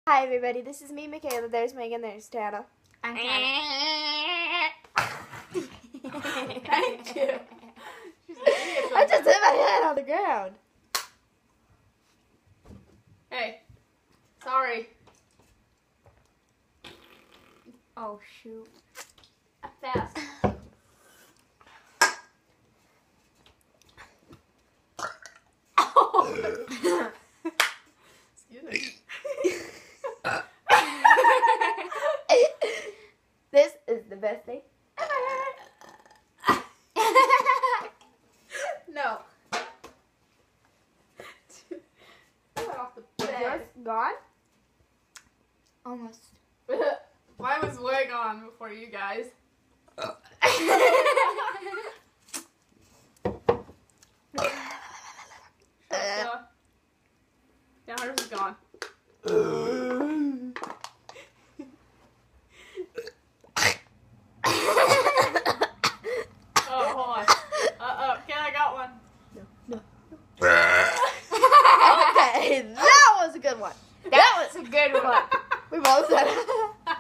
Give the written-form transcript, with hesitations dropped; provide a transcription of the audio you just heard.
Hi everybody, this is me, Michaela. There's Megan, there's Tana. I'm Tana. Thank you. I just hit my head on the ground. Hey, sorry. Oh shoot. Fast. Oh. Excuse me. This is the best thing ever. No. Get off the Is bed. yours gone? Almost. Mine was way gone before you guys. Yeah, hers is gone. Oh, hold on. Okay, I got one. No. Okay, that was a good one. That was a good one. We both said it.